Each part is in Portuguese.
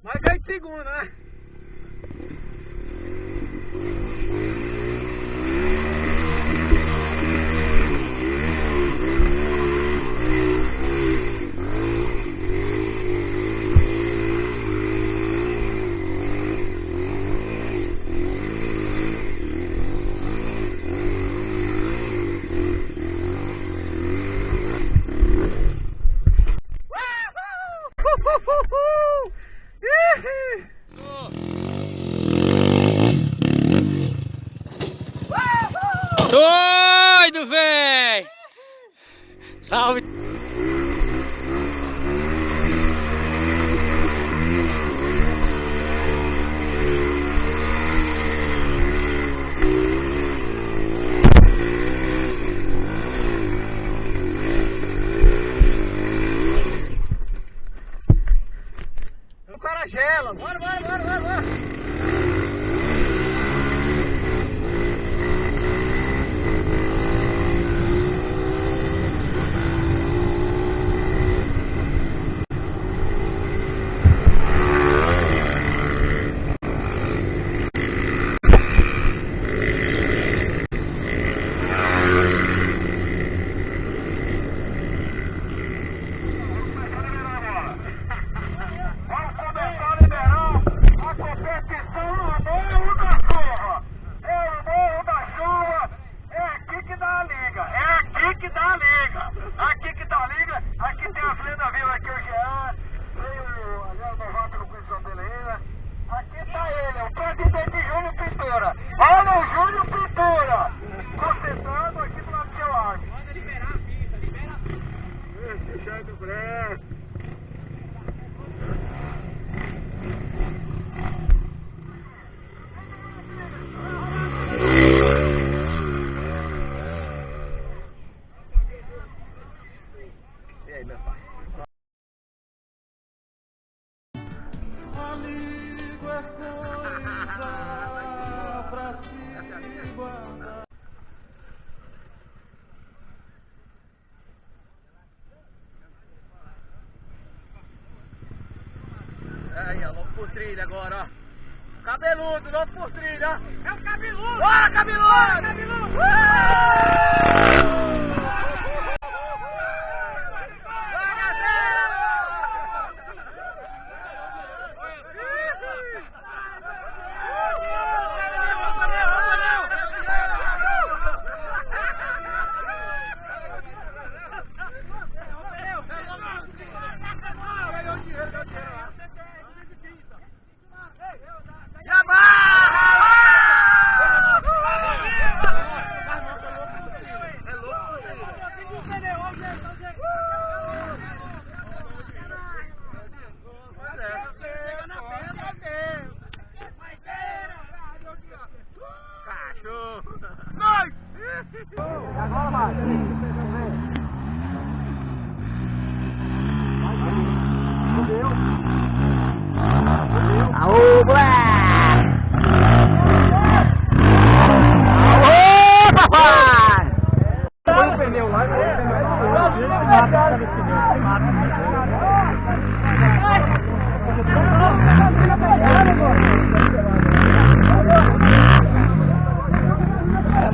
Mas ganhei de segundo, né? Doido, véi! Salve! O cara gela! Bora, bora, bora, bora, bora! Amigo é coisa pra se guardar. Aí, ó, louco por trilha agora, ó. Cabeludo, louco por trilha, ó. É o cabeludo! Bora, cabeludo! Bora, cabeludo! Agora vai! Subiu! Aô, moleque! Aô, papai! Põe o pneu lá, é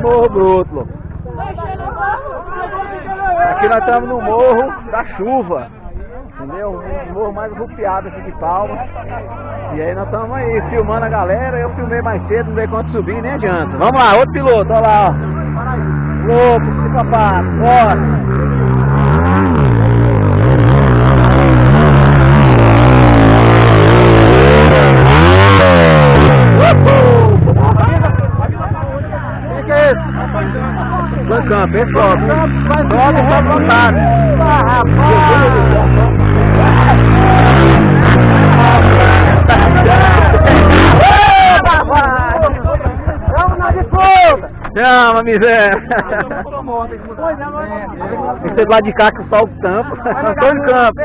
Morro Bruto, louco. Aqui nós estamos no Morro da Chuva, entendeu? Um morro mais rupiado aqui de Palmas. E aí nós estamos aí filmando a galera. Eu filmei mais cedo, não dei conta de subir, nem adianta. Vamos lá, outro piloto, olha lá, ó. Louco, psicopata, bora! o campo, esse sobe. Sobe e sobe lotado. Vamos na disputa! Chama, miséria! Esse lado de cá que o sol tampa. Tô no campo.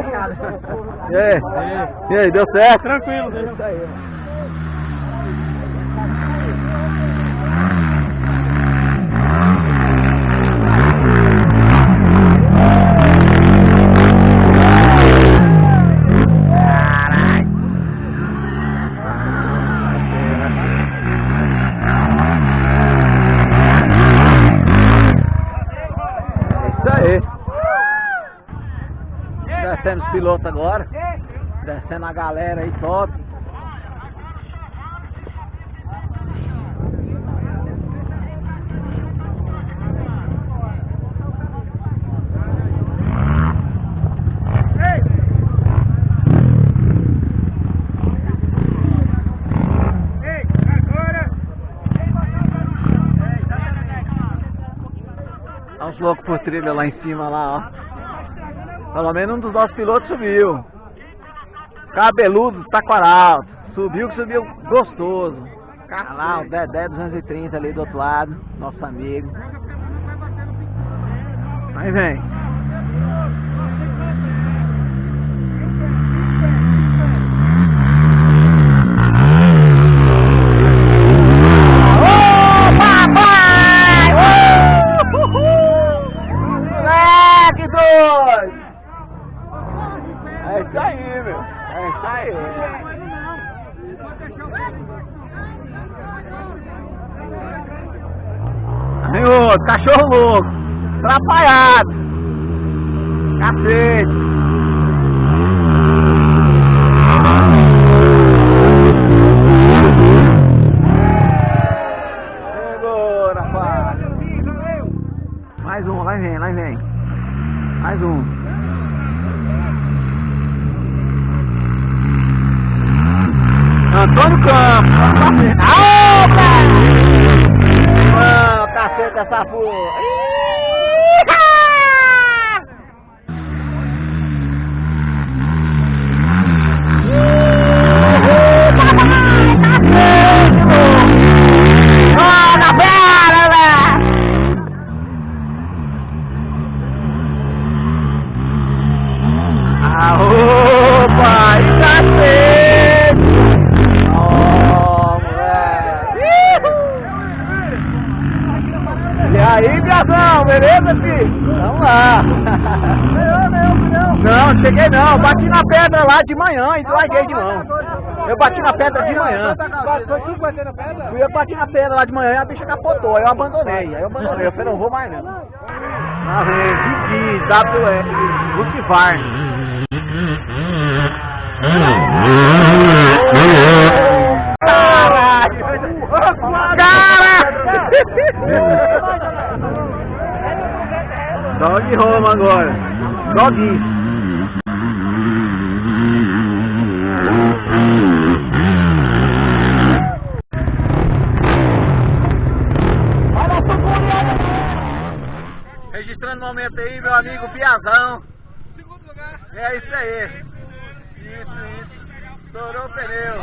E aí, deu certo? Tranquilo. Isso aí. Descendo os pilotos agora, descendo a galera aí top. Olha os loucos por trilha lá em cima lá, ó. Pelo menos um dos nossos pilotos subiu. Cabeludo, taquaral. Subiu que subiu gostoso. Lá, o Dedé 230 ali do outro lado. Nosso amigo. Aí vem. Ô, papai! Moleque doido! É isso aí, meu. É isso aí. Aí outro, cachorro louco. Atrapalhado. Cacete. Chegou, rapaz. Mais um, lá vem, lá vem. Mais um. Antônio Campos. Ah, caceta essa porra. Opa, e cacete! E aí, Piazão, beleza, filho? Vamos lá. Não, cheguei não. Bati na pedra lá de manhã e larguei de mão. Eu bati na pedra de manhã. Eu bati na pedra lá de manhã e a bicha capotou. Aí eu abandonei. Eu falei, não vou mais não. Ah, gigi, WS, Lucivar. Dog Roma agora. Dogim. Registrando o momento aí, meu amigo Piazão. Segundo lugar. É isso aí. Isso. Estourou o pneu.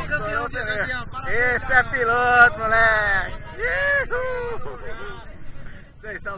Esse é piloto, moleque. Vocês estão